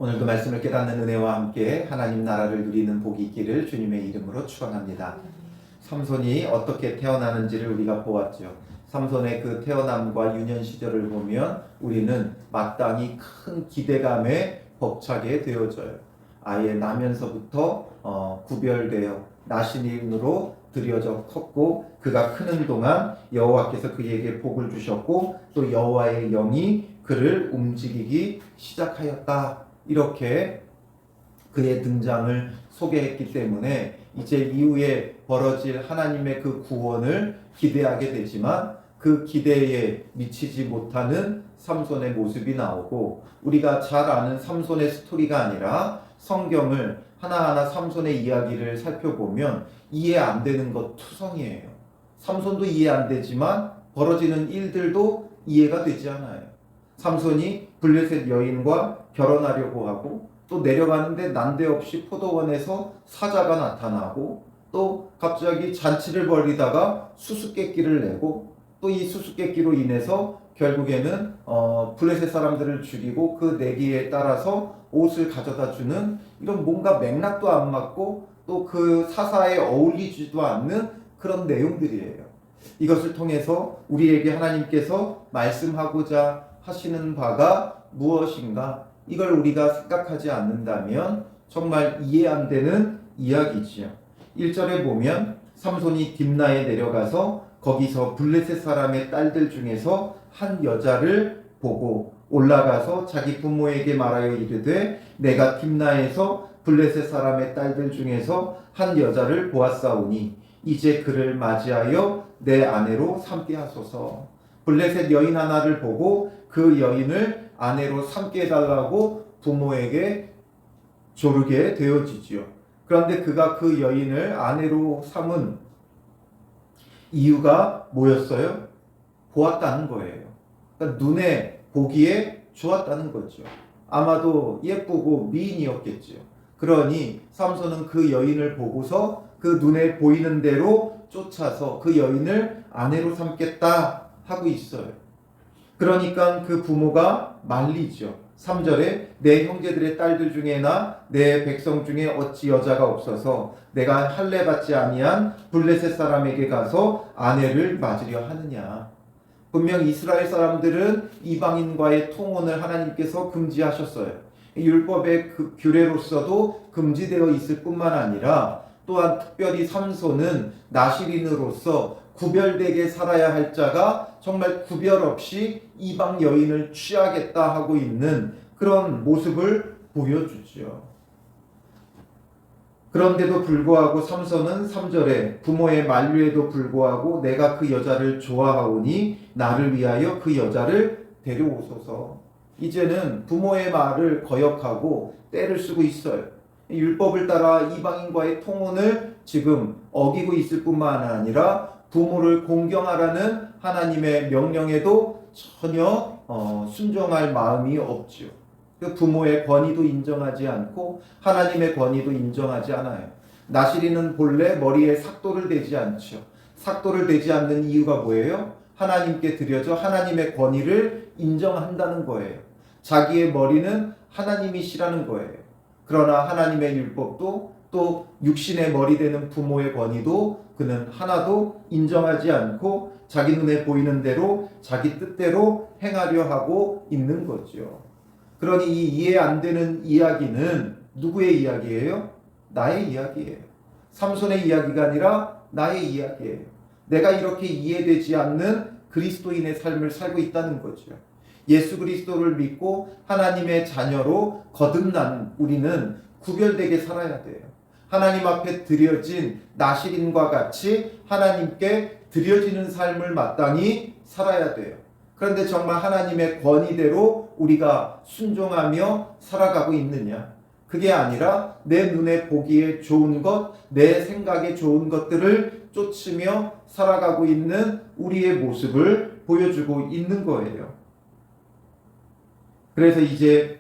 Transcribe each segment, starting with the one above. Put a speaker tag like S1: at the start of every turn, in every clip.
S1: 오늘도 말씀을 깨닫는 은혜와 함께 하나님 나라를 누리는 복이 있기를 주님의 이름으로 축원합니다. 삼손이 어떻게 태어나는지를 우리가 보았죠. 삼손의 그 태어남과 유년 시절을 보면 우리는 마땅히 큰 기대감에 벅차게 되어져요. 아예 나면서부터 구별되어 나신인으로 들여져 컸고, 그가 크는 동안 여호와께서 그에게 복을 주셨고 또 여호와의 영이 그를 움직이기 시작하였다. 이렇게 그의 등장을 소개했기 때문에 이제 이후에 벌어질 하나님의 그 구원을 기대하게 되지만 그 기대에 미치지 못하는 삼손의 모습이 나오고, 우리가 잘 아는 삼손의 스토리가 아니라 성경을 하나하나 삼손의 이야기를 살펴보면 이해 안 되는 것 투성이에요. 삼손도 이해 안 되지만 벌어지는 일들도 이해가 되지 않아요. 삼손이 블레셋 여인과 결혼하려고 하고, 또 내려가는데 난데없이 포도원에서 사자가 나타나고, 또 갑자기 잔치를 벌이다가 수수께끼를 내고, 또 이 수수께끼로 인해서 결국에는 블레셋 사람들을 죽이고 그 내기에 따라서 옷을 가져다 주는, 이런 뭔가 맥락도 안 맞고 또 그 사사에 어울리지도 않는 그런 내용들이에요. 이것을 통해서 우리에게 하나님께서 말씀하고자 하시는 바가 무엇인가, 이걸 우리가 생각하지 않는다면 정말 이해 안 되는 이야기지요. 1절에 보면 삼손이 딥나에 내려가서 거기서 블레셋 사람의 딸들 중에서 한 여자를 보고 올라가서 자기 부모에게 말하여 이르되 내가 딥나에서 블레셋 사람의 딸들 중에서 한 여자를 보았사오니 이제 그를 맞이하여 내 아내로 삼게 하소서. 블레셋 여인 하나를 보고 그 여인을 아내로 삼게 해달라고 부모에게 조르게 되어지지요. 그런데 그가 그 여인을 아내로 삼은 이유가 뭐였어요? 보았다는 거예요. 그러니까 눈에 보기에 좋았다는 거죠. 아마도 예쁘고 미인이었겠죠. 그러니 삼손은 그 여인을 보고서 그 눈에 보이는 대로 쫓아서 그 여인을 아내로 삼겠다 하고 있어요. 그러니까 그 부모가 말리죠. 3절에 내 형제들의 딸들 중에나 내 백성 중에 어찌 여자가 없어서 내가 할례 받지 아니한 블레셋 사람에게 가서 아내를 맞으려 하느냐. 분명 이스라엘 사람들은 이방인과의 통혼을 하나님께서 금지하셨어요. 율법의 그 규례로서도 금지되어 있을 뿐만 아니라 또한 특별히 삼손은 나실인으로서 구별되게 살아야 할 자가 정말 구별 없이 이방 여인을 취하겠다 하고 있는 그런 모습을 보여주죠. 그런데도 불구하고 삼손은 3절에 부모의 만류에도 불구하고 내가 그 여자를 좋아하오니 나를 위하여 그 여자를 데려오소서. 이제는 부모의 말을 거역하고 떼를 쓰고 있어요. 율법을 따라 이방인과의 통혼을 지금 어기고 있을 뿐만 아니라 부모를 공경하라는 하나님의 명령에도 전혀 순종할 마음이 없지요. 그 부모의 권위도 인정하지 않고 하나님의 권위도 인정하지 않아요. 나실이는 본래 머리에 삭도를 대지 않죠. 삭도를 대지 않는 이유가 뭐예요? 하나님께 드려져 하나님의 권위를 인정한다는 거예요. 자기의 머리는 하나님이시라는 거예요. 그러나 하나님의 율법도 또 육신의 머리 되는 부모의 권위도 그는 하나도 인정하지 않고 자기 눈에 보이는 대로 자기 뜻대로 행하려 하고 있는 거죠. 그러니 이 이해 안 되는 이야기는 누구의 이야기예요? 나의 이야기예요. 삼손의 이야기가 아니라 나의 이야기예요. 내가 이렇게 이해되지 않는 그리스도인의 삶을 살고 있다는 거죠. 예수 그리스도를 믿고 하나님의 자녀로 거듭난 우리는 구별되게 살아야 돼요. 하나님 앞에 드려진 나실인과 같이 하나님께 드려지는 삶을 마땅히 살아야 돼요. 그런데 정말 하나님의 권위대로 우리가 순종하며 살아가고 있느냐? 그게 아니라 내 눈에 보기에 좋은 것, 내 생각에 좋은 것들을 쫓으며 살아가고 있는 우리의 모습을 보여주고 있는 거예요. 그래서 이제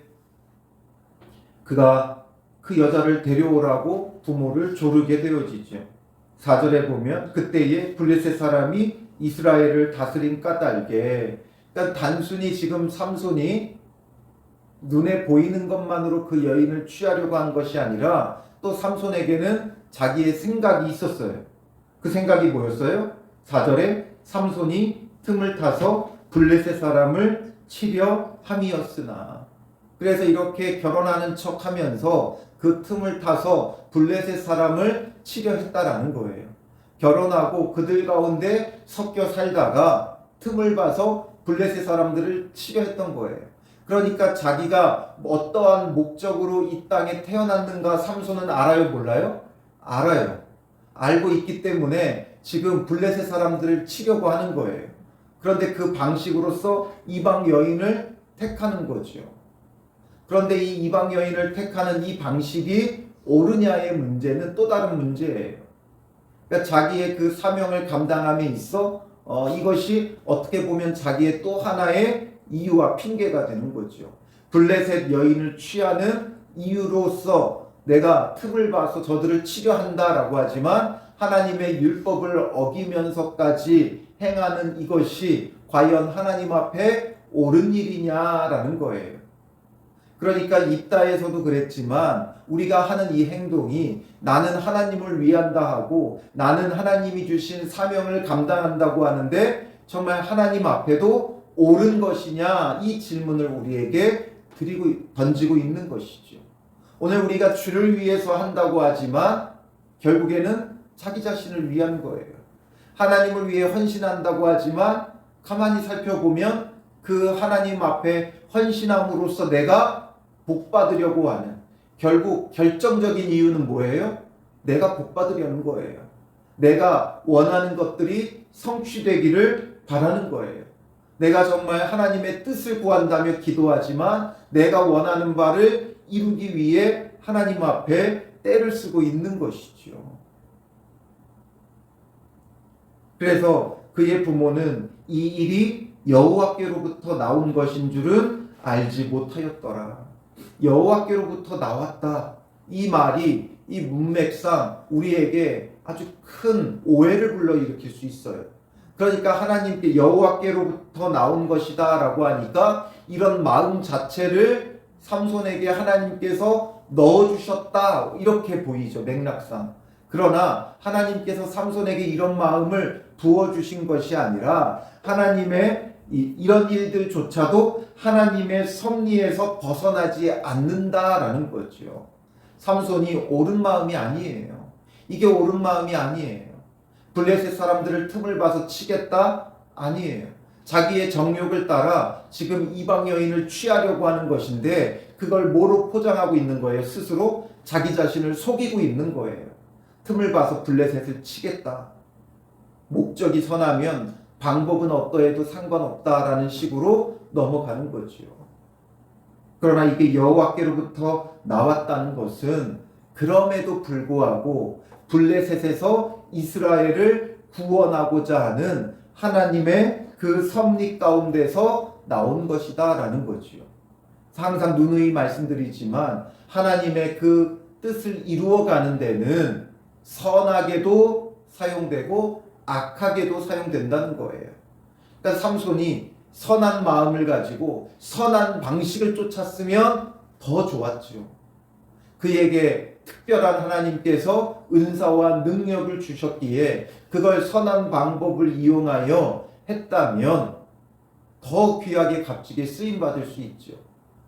S1: 그가 그 여자를 데려오라고 부모를 조르게 되어지죠. 4절에 보면 그때에 블레셋 사람이 이스라엘을 다스린 까닭에, 그러니까 단순히 지금 삼손이 눈에 보이는 것만으로 그 여인을 취하려고 한 것이 아니라 또 삼손에게는 자기의 생각이 있었어요. 그 생각이 뭐였어요? 4절에 삼손이 틈을 타서 블레셋 사람을 치려 함이었으나, 그래서 이렇게 결혼하는 척 하면서 그 틈을 타서 블레셋 사람을 치려 했다라는 거예요. 결혼하고 그들 가운데 섞여 살다가 틈을 봐서 블레셋 사람들을 치려 했던 거예요. 그러니까 자기가 어떠한 목적으로 이 땅에 태어났는가 삼손은 알아요, 몰라요? 알아요. 알고 있기 때문에 지금 블레셋 사람들을 치려고 하는 거예요. 그런데 그 방식으로서 이방 여인을 택하는 거죠. 그런데 이 이방 여인을 택하는 이 방식이 옳으냐의 문제는 또 다른 문제예요. 그러니까 자기의 그 사명을 감당함에 있어 이것이 어떻게 보면 자기의 또 하나의 이유와 핑계가 되는 거죠. 블레셋 여인을 취하는 이유로서 내가 틈을 봐서 저들을 치려 한다라고 하지만 하나님의 율법을 어기면서까지 행하는 이것이 과연 하나님 앞에 옳은 일이냐라는 거예요. 그러니까 입다에서도 그랬지만 우리가 하는 이 행동이 나는 하나님을 위한다 하고 나는 하나님이 주신 사명을 감당한다고 하는데 정말 하나님 앞에도 옳은 것이냐, 이 질문을 우리에게 던지고 있는 것이죠. 오늘 우리가 주를 위해서 한다고 하지만 결국에는 자기 자신을 위한 거예요. 하나님을 위해 헌신한다고 하지만 가만히 살펴보면 그 하나님 앞에 헌신함으로써 내가 복 받으려고 하는, 결국 결정적인 이유는 뭐예요? 내가 복 받으려는 거예요. 내가 원하는 것들이 성취되기를 바라는 거예요. 내가 정말 하나님의 뜻을 구한다며 기도하지만 내가 원하는 바를 이루기 위해 하나님 앞에 때를 쓰고 있는 것이죠. 그래서 그의 부모는 이 일이 여호와께로부터 나온 것인 줄은 알지 못하였더라. 여호와께로부터 나왔다. 이 말이 이 문맥상 우리에게 아주 큰 오해를 불러일으킬 수 있어요. 그러니까 하나님께 여호와께로부터 나온 것이다 라고 하니까 이런 마음 자체를 삼손에게 하나님께서 넣어주셨다 이렇게 보이죠, 맥락상. 그러나 하나님께서 삼손에게 이런 마음을 부어주신 것이 아니라 하나님의 이런 일들조차도 하나님의 섭리에서 벗어나지 않는다라는 거죠. 삼손이 옳은 마음이 아니에요. 이게 옳은 마음이 아니에요. 블레셋 사람들을 틈을 봐서 치겠다? 아니에요. 자기의 정욕을 따라 지금 이방 여인을 취하려고 하는 것인데 그걸 뭐로 포장하고 있는 거예요? 스스로 자기 자신을 속이고 있는 거예요. 틈을 봐서 블레셋을 치겠다. 목적이 선하면 방법은 어떠해도 상관없다라는 식으로 넘어가는 거죠. 그러나 이게 여호와께로부터 나왔다는 것은 그럼에도 불구하고 블레셋에서 이스라엘을 구원하고자 하는 하나님의 그 섭리 가운데서 나온 것이다 라는 거죠. 항상 누누이 말씀드리지만 하나님의 그 뜻을 이루어가는 데는 선하게도 사용되고 악하게도 사용된다는 거예요. 그러니까 삼손이 선한 마음을 가지고 선한 방식을 쫓았으면 더 좋았죠. 그에게 특별한 하나님께서 은사와 능력을 주셨기에 그걸 선한 방법을 이용하여 했다면 더 귀하게 값지게 쓰임받을 수 있죠.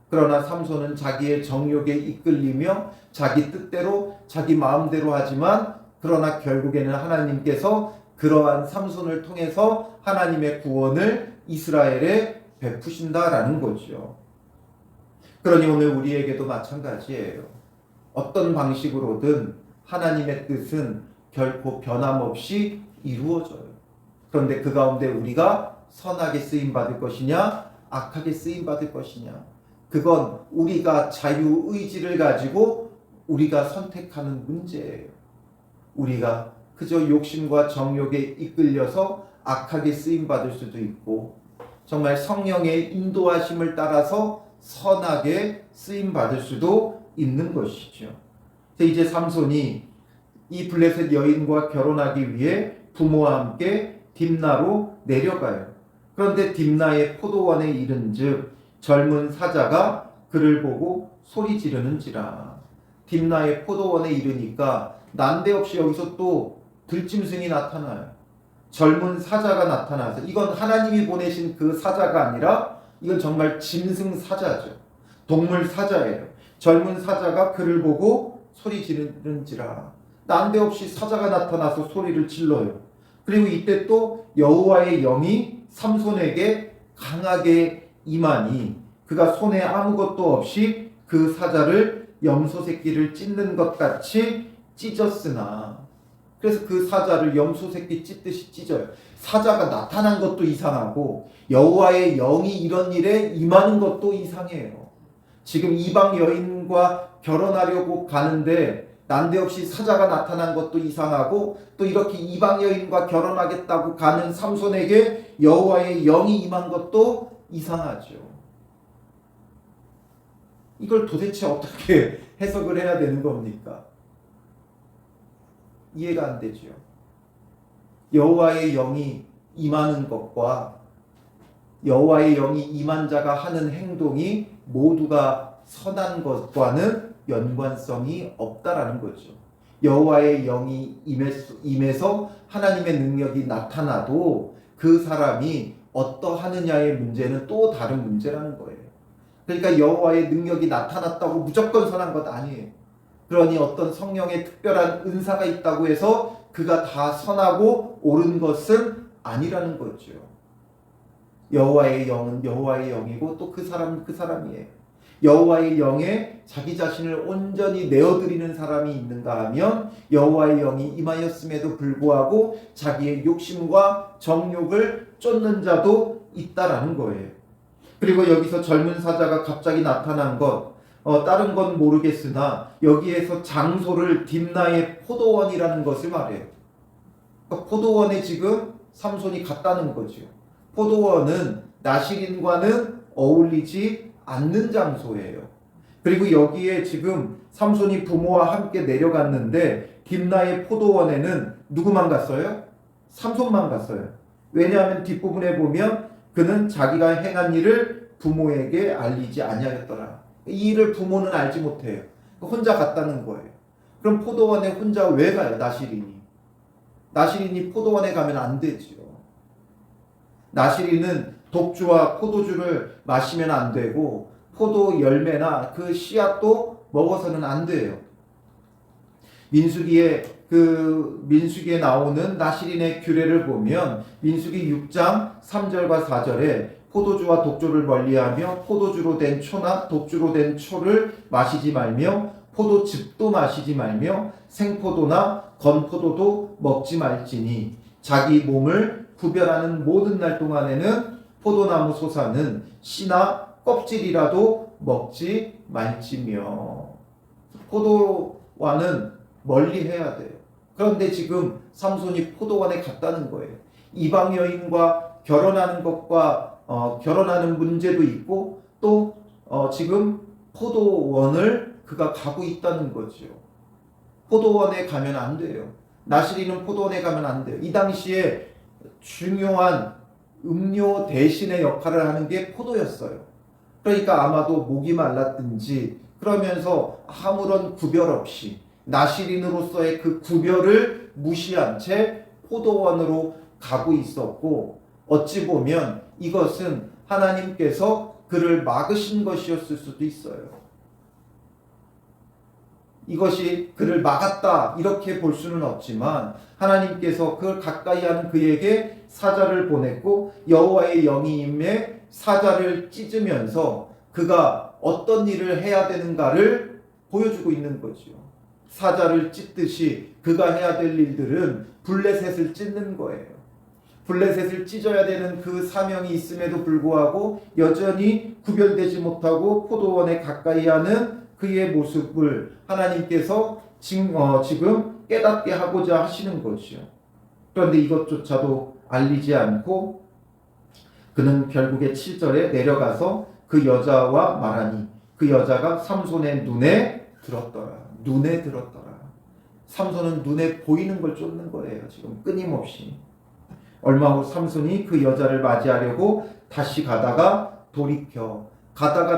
S1: 그러나 삼손은 자기의 정욕에 이끌리며 자기 뜻대로 자기 마음대로 하지만 그러나 결국에는 하나님께서 그러한 삼손을 통해서 하나님의 구원을 이스라엘에 베푸신다라는 거죠. 그러니 오늘 우리에게도 마찬가지예요. 어떤 방식으로든 하나님의 뜻은 결코 변함없이 이루어져요. 그런데 그 가운데 우리가 선하게 쓰임받을 것이냐 악하게 쓰임받을 것이냐, 그건 우리가 자유의지를 가지고 우리가 선택하는 문제예요. 우리가 그저 욕심과 정욕에 이끌려서 악하게 쓰임받을 수도 있고 정말 성령의 인도하심을 따라서 선하게 쓰임받을 수도 있는 것이죠. 이제 삼손이 이 블레셋 여인과 결혼하기 위해 부모와 함께 딥나로 내려가요. 그런데 딥나의 포도원에 이른즉 젊은 사자가 그를 보고 소리 지르는지라. 딥나의 포도원에 이르니까 난데없이 여기서 또 들짐승이 나타나요. 젊은 사자가 나타나서, 이건 하나님이 보내신 그 사자가 아니라 이건 정말 짐승 사자죠. 동물 사자예요. 젊은 사자가 그를 보고 소리 지르는지라. 난데없이 사자가 나타나서 소리를 질러요. 그리고 이때 또 여호와의 영이 삼손에게 강하게 임하니 그가 손에 아무것도 없이 그 사자를 염소 새끼를 찢는 것 같이 찢었으나. 그래서 그 사자를 염소 새끼 찢듯이 찢어요. 사자가 나타난 것도 이상하고 여호와의 영이 이런 일에 임하는 것도 이상해요. 지금 이방 여인과 결혼하려고 가는데 난데없이 사자가 나타난 것도 이상하고, 또 이렇게 이방 여인과 결혼하겠다고 가는 삼손에게 여호와의 영이 임한 것도 이상하죠. 이걸 도대체 어떻게 해석을 해야 되는 겁니까? 이해가 안 되죠. 여호와의 영이 임하는 것과 여호와의 영이 임한 자가 하는 행동이 모두가 선한 것과는 연관성이 없다라는 거죠. 여호와의 영이 임해서 하나님의 능력이 나타나도 그 사람이 어떠하느냐의 문제는 또 다른 문제라는 거예요. 그러니까 여호와의 능력이 나타났다고 무조건 선한 것 아니에요. 그러니 어떤 성령의 특별한 은사가 있다고 해서 그가 다 선하고 옳은 것은 아니라는 거죠. 여호와의 영은 여호와의 영이고 또 그 사람은 그 사람이에요. 여호와의 영에 자기 자신을 온전히 내어드리는 사람이 있는가 하면 여호와의 영이 임하였음에도 불구하고 자기의 욕심과 정욕을 쫓는 자도 있다라는 거예요. 그리고 여기서 젊은 사자가 갑자기 나타난 것, 다른 건 모르겠으나 여기에서 장소를 딥나의 포도원이라는 것을 말해요. 그러니까 포도원에 지금 삼손이 갔다는 거죠. 포도원은 나실인과는 어울리지 않는 장소예요. 그리고 여기에 지금 삼손이 부모와 함께 내려갔는데 딥나의 포도원에는 누구만 갔어요? 삼손만 갔어요. 왜냐하면 뒷부분에 보면 그는 자기가 행한 일을 부모에게 알리지 아니하였더라. 이 일을 부모는 알지 못해요. 혼자 갔다는 거예요. 그럼 포도원에 혼자 왜 가요? 나실인이 포도원에 가면 안 되죠. 나실인은 독주와 포도주를 마시면 안 되고 포도 열매나 그 씨앗도 먹어서는 안 돼요. 민수기에 나오는 나실인의 규례를 보면 민수기 6장 3절과 4절에 포도주와 독주를 멀리하며 포도주로 된 초나 독주로 된 초를 마시지 말며 포도즙도 마시지 말며 생포도나 건포도도 먹지 말지니 자기 몸을 구별하는 모든 날 동안에는 포도나무 솟아는 씨나 껍질이라도 먹지 말지며. 포도와는 멀리 해야 돼요. 그런데 지금 삼손이 포도원에 갔다는 거예요. 이방 여인과 결혼하는 것과 결혼하는 문제도 있고 또 지금 포도원을 그가 가고 있다는 거죠. 포도원에 가면 안 돼요. 나실이는 포도원에 가면 안 돼요. 이 당시에 중요한 음료 대신의 역할을 하는 게 포도였어요. 그러니까 아마도 목이 말랐든지 그러면서 아무런 구별 없이 나실인으로서의 그 구별을 무시한 채 포도원으로 가고 있었고, 어찌 보면 이것은 하나님께서 그를 막으신 것이었을 수도 있어요. 이것이 그를 막았다 이렇게 볼 수는 없지만 하나님께서 그걸 가까이 하는 그에게 사자를 보냈고 여호와의 영이 임해 사자를 찢으면서 그가 어떤 일을 해야 되는가를 보여주고 있는 거죠. 사자를 찢듯이 그가 해야 될 일들은 블레셋을 찢는 거예요. 블레셋을 찢어야 되는 그 사명이 있음에도 불구하고 여전히 구별되지 못하고 포도원에 가까이 하는 그의 모습을 하나님께서 지금 깨닫게 하고자 하시는 거죠. 그런데 이것조차도 알리지 않고 그는 결국에 7절에 내려가서 그 여자와 말하니 그 여자가 삼손의 눈에 들었더라. 삼손은 눈에 보이는 걸 쫓는 거예요. 지금 끊임없이. 얼마 후 삼손이 그 여자를 맞이하려고 다시 가다가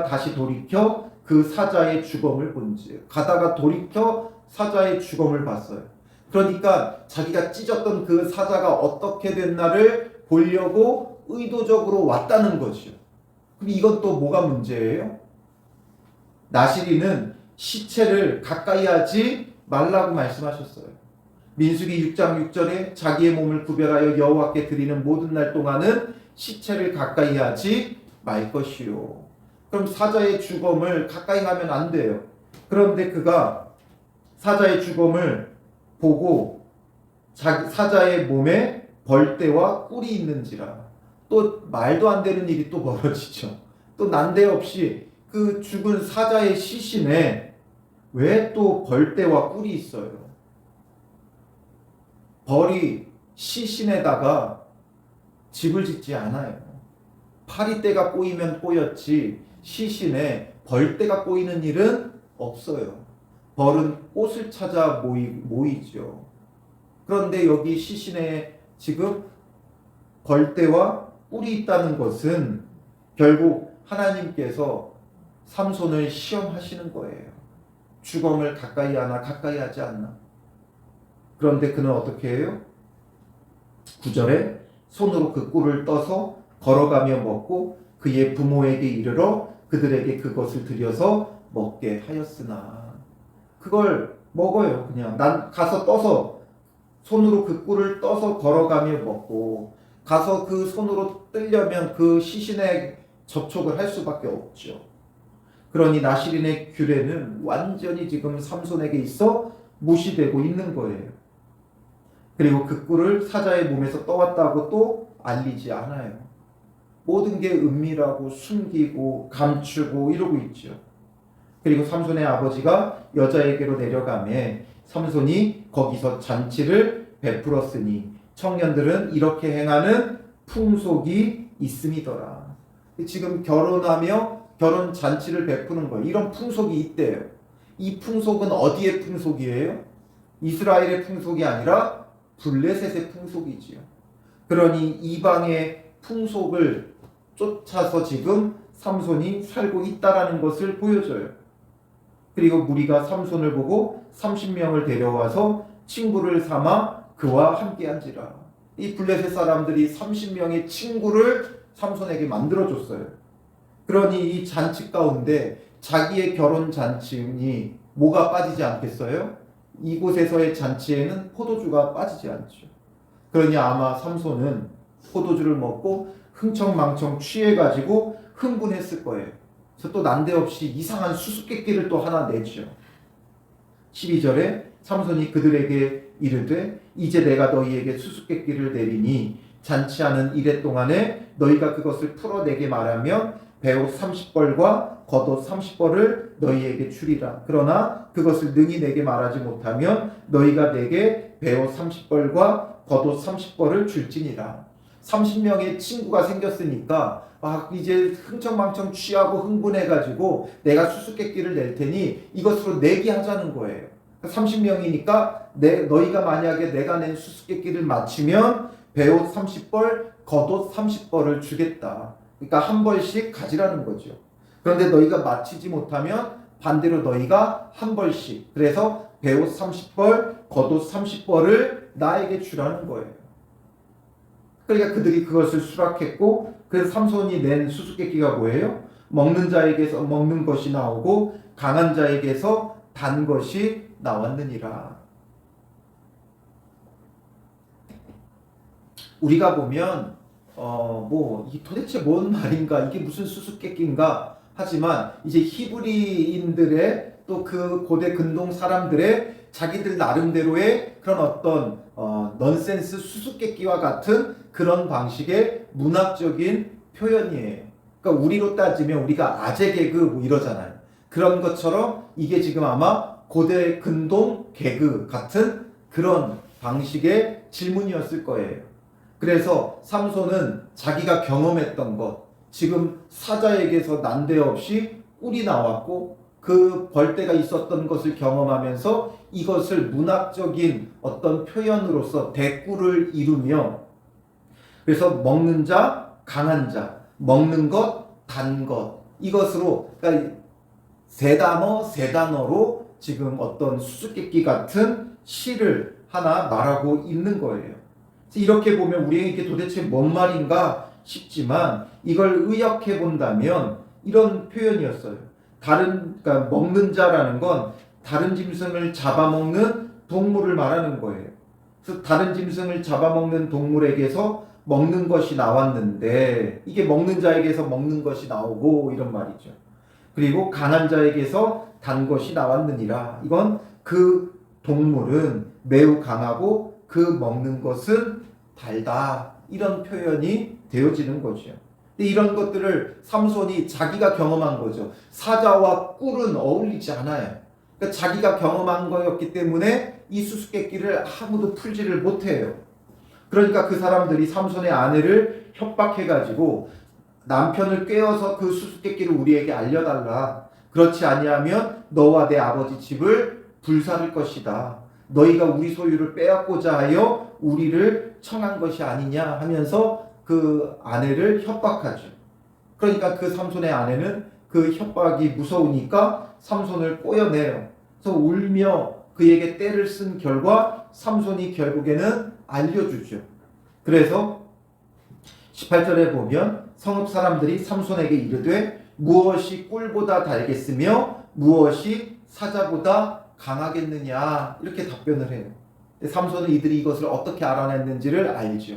S1: 다시 돌이켜 그 사자의 주검을 본지 가다가 돌이켜 사자의 주검을 봤어요. 그러니까 자기가 찢었던 그 사자가 어떻게 됐나를 보려고 의도적으로 왔다는 거죠. 그럼 이건 또 뭐가 문제예요? 나시린은 시체를 가까이 하지 말라고 말씀하셨어요. 민수기 6장 6절에 자기의 몸을 구별하여 여호와께 드리는 모든 날 동안은 시체를 가까이 하지 말 것이요. 그럼 사자의 주검을 가까이 가면 안 돼요. 그런데 그가 사자의 주검을 보고 사자의 몸에 벌떼와 꿀이 있는지라. 또 말도 안 되는 일이 또 벌어지죠. 또 난데없이 그 죽은 사자의 시신에 왜 또 벌떼와 꿀이 있어요? 벌이 시신에다가 집을 짓지 않아요. 파리떼가 꼬이면 꼬였지 시신에 벌떼가 꼬이는 일은 없어요. 벌은 꽃을 찾아 모이죠. 그런데 여기 시신에 지금 벌떼와 꿀이 있다는 것은 결국 하나님께서 삼손을 시험하시는 거예요. 주검을 가까이 하나 가까이 하지 않나. 그런데 그는 어떻게 해요? 9절에 손으로 그 꿀을 떠서 걸어가며 먹고 그의 부모에게 이르러 그들에게 그것을 드려서 먹게 하였으나. 그걸 먹어요. 그냥 난 가서 떠서 손으로 그 꿀을 떠서 걸어가며 먹고 가서 그 손으로 뜨려면 그 시신에 접촉을 할 수밖에 없죠. 그러니 나시린의 규례는 완전히 지금 삼손에게 있어 무시되고 있는 거예요. 그리고 그 꿀을 사자의 몸에서 떠왔다고 또 알리지 않아요. 모든 게 은밀하고 숨기고 감추고 이러고 있죠. 그리고 삼손의 아버지가 여자에게로 내려가매 삼손이 거기서 잔치를 베풀었으니 청년들은 이렇게 행하는 풍속이 있음이더라. 지금 결혼하며 결혼 잔치를 베푸는 거예요. 이런 풍속이 있대요. 이 풍속은 어디의 풍속이에요? 이스라엘의 풍속이 아니라 블레셋의 풍속이지요. 그러니 이방의 풍속을 쫓아서 지금 삼손이 살고 있다라는 것을 보여줘요. 그리고 무리가 삼손을 보고 30명을 데려와서 친구를 삼아 그와 함께한지라. 이 블레셋 사람들이 30명의 친구를 삼손에게 만들어줬어요. 그러니 이 잔치 가운데 자기의 결혼 잔치니 뭐가 빠지지 않겠어요? 이곳에서의 잔치에는 포도주가 빠지지 않죠. 그러니 아마 삼손은 포도주를 먹고 흥청망청 취해가지고 흥분했을 거예요. 그래서 또 난데없이 이상한 수수께끼를 또 하나 내죠. 12절에 삼손이 그들에게 이르되 이제 내가 너희에게 수수께끼를 내리니 잔치하는 이래 동안에 너희가 그것을 풀어내게 말하면 배옷 30벌과 겉옷 30벌을 너희에게 주리라. 그러나 그것을 능히 내게 말하지 못하면 너희가 내게 배옷 30벌과 겉옷 30벌을 줄지니라. 30명의 친구가 생겼으니까 막 이제 흥청망청 취하고 흥분해가지고 내가 수수께끼를 낼 테니 이것으로 내기하자는 거예요. 30명이니까 너희가 만약에 내가 낸 수수께끼를 맞추면 배옷 30벌, 겉옷 30벌을 주겠다. 그러니까 한 벌씩 가지라는 거죠. 그런데 너희가 맞히지 못하면 반대로 너희가 한 벌씩, 그래서 배옷 30벌, 겉옷 30벌을 나에게 주라는 거예요. 그러니까 그들이 그것을 수락했고, 그래서 삼손이 낸 수수께끼가 뭐예요? 먹는 자에게서 먹는 것이 나오고 강한 자에게서 단 것이 나왔느니라. 우리가 보면 이 도대체 뭔 말인가, 이게 무슨 수수께끼인가 하지만 이제 히브리인들의 또 그 고대 근동 사람들의 자기들 나름대로의 그런 어떤 넌센스 수수께끼와 같은 그런 방식의 문학적인 표현이에요. 그러니까 우리로 따지면 우리가 아재 개그 뭐 이러잖아요. 그런 것처럼 이게 지금 아마 고대 근동 개그 같은 그런 방식의 질문이었을 거예요. 그래서 삼손은 자기가 경험했던 것, 지금 사자에게서 난데없이 꿀이 나왔고 그 벌떼가 있었던 것을 경험하면서 이것을 문학적인 어떤 표현으로서 대꾸를 이루며, 그래서 먹는 자, 강한 자, 먹는 것, 단 것, 이것으로 그러니까 세 단어 세 단어로 지금 어떤 수수께끼 같은 시를 하나 말하고 있는 거예요. 이렇게 보면 우리에게 도대체 뭔 말인가 싶지만 이걸 의역해 본다면 이런 표현이었어요. 그러니까 먹는 자라는 건 다른 짐승을 잡아먹는 동물을 말하는 거예요. 그래서 다른 짐승을 잡아먹는 동물에게서 먹는 것이 나왔는데 이게 먹는 자에게서 먹는 것이 나오고 이런 말이죠. 그리고 강한 자에게서 단 것이 나왔느니라. 이건 그 동물은 매우 강하고 그 먹는 것은 달다. 이런 표현이 되어지는 거죠. 근데 이런 것들을 삼손이 자기가 경험한 거죠. 사자와 꿀은 어울리지 않아요. 그러니까 자기가 경험한 거였기 때문에 이 수수께끼를 아무도 풀지를 못해요. 그러니까 그 사람들이 삼손의 아내를 협박해가지고 남편을 꿰어서 그 수수께끼를 우리에게 알려달라. 그렇지 아니하면 너와 내 아버지 집을 불사를 것이다. 너희가 우리 소유를 빼앗고자 하여 우리를 청한 것이 아니냐 하면서 그 아내를 협박하죠. 그러니까 그 삼손의 아내는 그 협박이 무서우니까 삼손을 꼬여내요. 그래서 울며 그에게 떼를 쓴 결과 삼손이 결국에는 알려주죠. 그래서 18절에 보면 성읍 사람들이 삼손에게 이르되 무엇이 꿀보다 달겠으며 무엇이 사자보다 강하겠느냐 이렇게 답변을 해요. 삼손은 이들이 이것을 어떻게 알아냈는지를 알죠.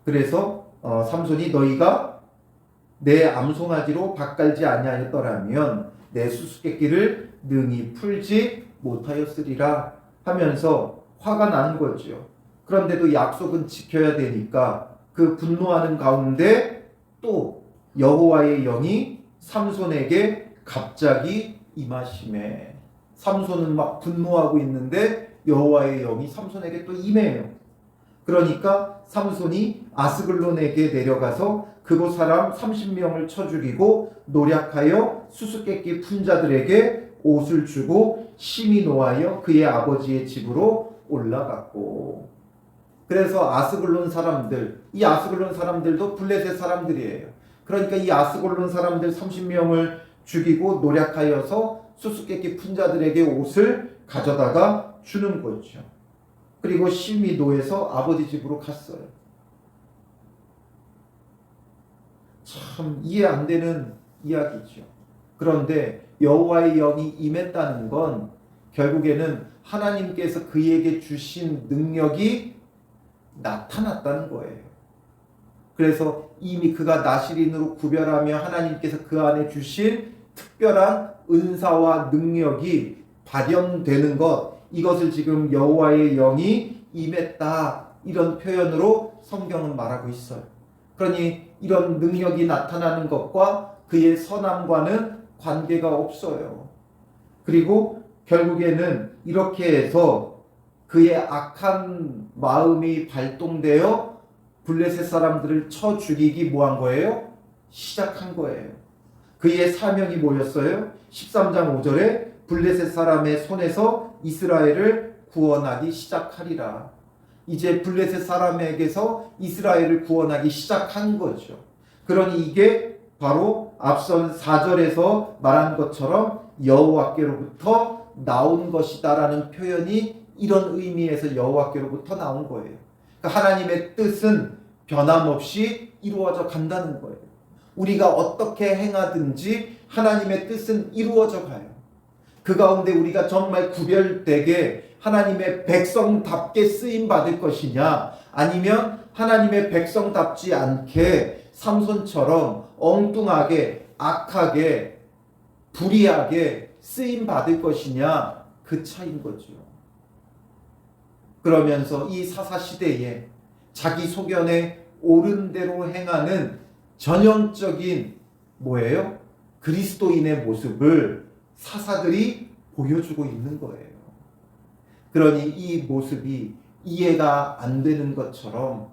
S1: 그래서 삼손이 너희가 내 암송아지로 밭갈지 아니하였더라면 내 수수께끼를 능히 풀지 못하였으리라 하면서 화가 난 거죠. 그런데도 약속은 지켜야 되니까 그 분노하는 가운데 또 여호와의 영이 삼손에게 갑자기 임하심에 삼손은 막 분노하고 있는데 여호와의 영이 삼손에게 또 임해요. 그러니까 삼손이 아스글론에게 내려가서 그곳 사람 30명을 쳐 죽이고 노략하여 수수께끼 푼 자들에게 옷을 주고 심히 노하여 그의 아버지의 집으로 올라갔고. 그래서 아스글론 사람들, 이 아스글론 사람들도 블레셋 사람들이에요. 그러니까 이 아스글론 사람들 30명을 죽이고 노략하여서 수수께끼 푼 자들에게 옷을 가져다가 주는 거죠. 그리고 심히 노해서 아버지 집으로 갔어요. 참 이해 안 되는 이야기죠. 그런데 여호와의 영이 임했다는 건 결국에는 하나님께서 그에게 주신 능력이 나타났다는 거예요. 그래서 이미 그가 나실인으로 구별하며 하나님께서 그 안에 주신 특별한 은사와 능력이 발현되는 것, 이것을 지금 여호와의 영이 임했다 이런 표현으로 성경은 말하고 있어요. 그러니 이런 능력이 나타나는 것과 그의 선함과는 관계가 없어요. 그리고 결국에는 이렇게 해서 그의 악한 마음이 발동되어 블레셋 사람들을 쳐 죽이기 뭐한 거예요? 시작한 거예요. 그의 사명이 뭐였어요? 13장 5절에 블레셋 사람의 손에서 이스라엘을 구원하기 시작하리라. 이제 블레셋 사람에게서 이스라엘을 구원하기 시작한 거죠. 그러니 이게 바로 앞선 4절에서 말한 것처럼 여호와께로부터 나온 것이다라는 표현이 이런 의미에서 여호와께로부터 나온 거예요. 그러니까 하나님의 뜻은 변함없이 이루어져 간다는 거예요. 우리가 어떻게 행하든지 하나님의 뜻은 이루어져 가요. 그 가운데 우리가 정말 구별되게 하나님의 백성답게 쓰임 받을 것이냐, 아니면 하나님의 백성답지 않게 삼손처럼 엉뚱하게 악하게 불의하게 쓰임 받을 것이냐, 그 차이인 거죠. 그러면서 이 사사 시대에 자기 소견에 옳은 대로 행하는 전형적인 뭐예요? 그리스도인의 모습을 사사들이 보여주고 있는 거예요. 그러니 이 모습이 이해가 안 되는 것처럼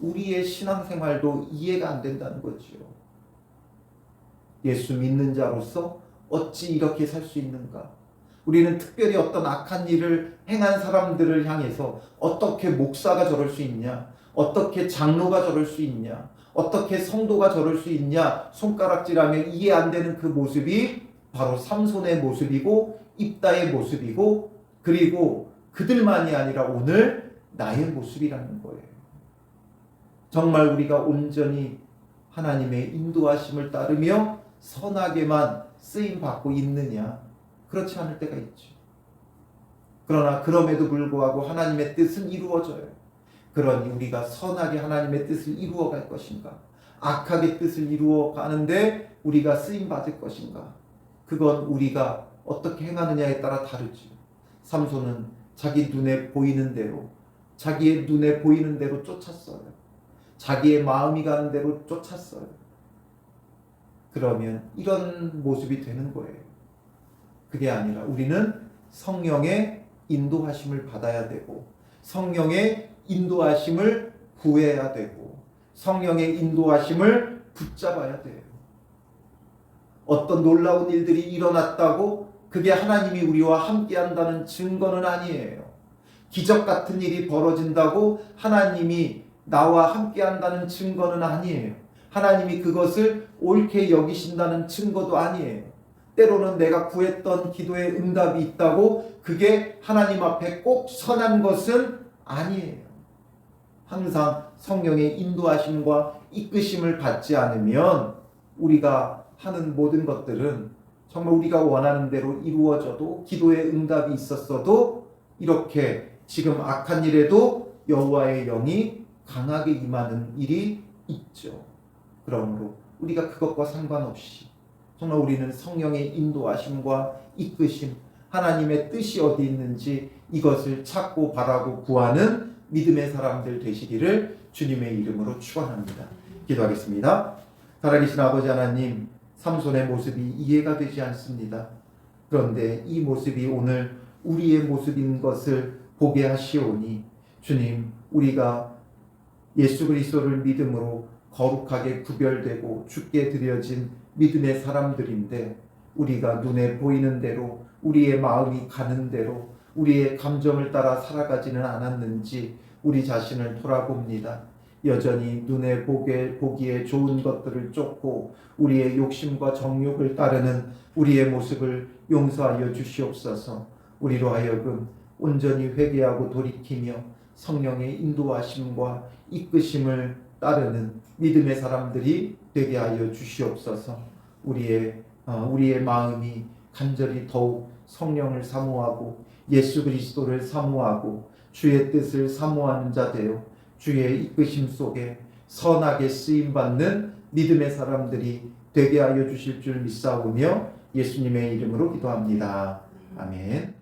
S1: 우리의 신앙생활도 이해가 안 된다는 거지요. 예수 믿는 자로서 어찌 이렇게 살 수 있는가? 우리는 특별히 어떤 악한 일을 행한 사람들을 향해서 어떻게 목사가 저럴 수 있냐? 어떻게 장로가 저럴 수 있냐? 어떻게 성도가 저럴 수 있냐? 손가락질하며 이해 안 되는 그 모습이 바로 삼손의 모습이고 입다의 모습이고 그리고 그들만이 아니라 오늘 나의 모습이라는 거예요. 정말 우리가 온전히 하나님의 인도하심을 따르며 선하게만 쓰임받고 있느냐? 그렇지 않을 때가 있죠. 그러나 그럼에도 불구하고 하나님의 뜻은 이루어져요. 그러니 우리가 선하게 하나님의 뜻을 이루어갈 것인가? 악하게 뜻을 이루어가는데 우리가 쓰임받을 것인가? 그건 우리가 어떻게 행하느냐에 따라 다르죠. 삼손은 자기 눈에 보이는 대로, 자기의 눈에 보이는 대로 쫓았어요. 자기의 마음이 가는 대로 쫓았어요. 그러면 이런 모습이 되는 거예요. 그게 아니라 우리는 성령의 인도하심을 받아야 되고 성령의 인도하심을 구해야 되고 성령의 인도하심을 붙잡아야 돼요. 어떤 놀라운 일들이 일어났다고 그게 하나님이 우리와 함께 한다는 증거는 아니에요. 기적 같은 일이 벌어진다고 하나님이 나와 함께 한다는 증거는 아니에요. 하나님이 그것을 옳게 여기신다는 증거도 아니에요. 때로는 내가 구했던 기도에 응답이 있다고 그게 하나님 앞에 꼭 선한 것은 아니에요. 항상 성령의 인도하심과 이끄심을 받지 않으면 우리가 하는 모든 것들은 정말 우리가 원하는 대로 이루어져도 기도에 응답이 있었어도 이렇게 지금 악한 일에도 여호와의 영이 강하게 임하는 일이 있죠. 그러므로 우리가 그것과 상관없이 정말 우리는 성령의 인도하심과 이끄심, 하나님의 뜻이 어디 있는지 이것을 찾고 바라고 구하는 믿음의 사람들 되시기를 주님의 이름으로 축원합니다. 기도하겠습니다. 살아계신 아버지 하나님, 삼손의 모습이 이해가 되지 않습니다. 그런데 이 모습이 오늘 우리의 모습인 것을 보게 하시오니 주님, 우리가 예수 그리스도를 믿음으로 거룩하게 구별되고 주께 드려진 믿음의 사람들인데 우리가 눈에 보이는 대로 우리의 마음이 가는 대로 우리의 감정을 따라 살아가지는 않았는지 우리 자신을 돌아봅니다. 여전히 눈에 보기에 좋은 것들을 쫓고 우리의 욕심과 정욕을 따르는 우리의 모습을 용서하여 주시옵소서. 우리로 하여금 온전히 회개하고 돌이키며 성령의 인도하심과 이끄심을 따르는 믿음의 사람들이 되게 하여 주시옵소서. 우리의 마음이 간절히 더욱 성령을 사모하고 예수 그리스도를 사모하고 주의 뜻을 사모하는 자 되어 주의 이끄심 속에 선하게 쓰임받는 믿음의 사람들이 되게 하여 주실 줄 믿사오며 예수님의 이름으로 기도합니다. 아멘.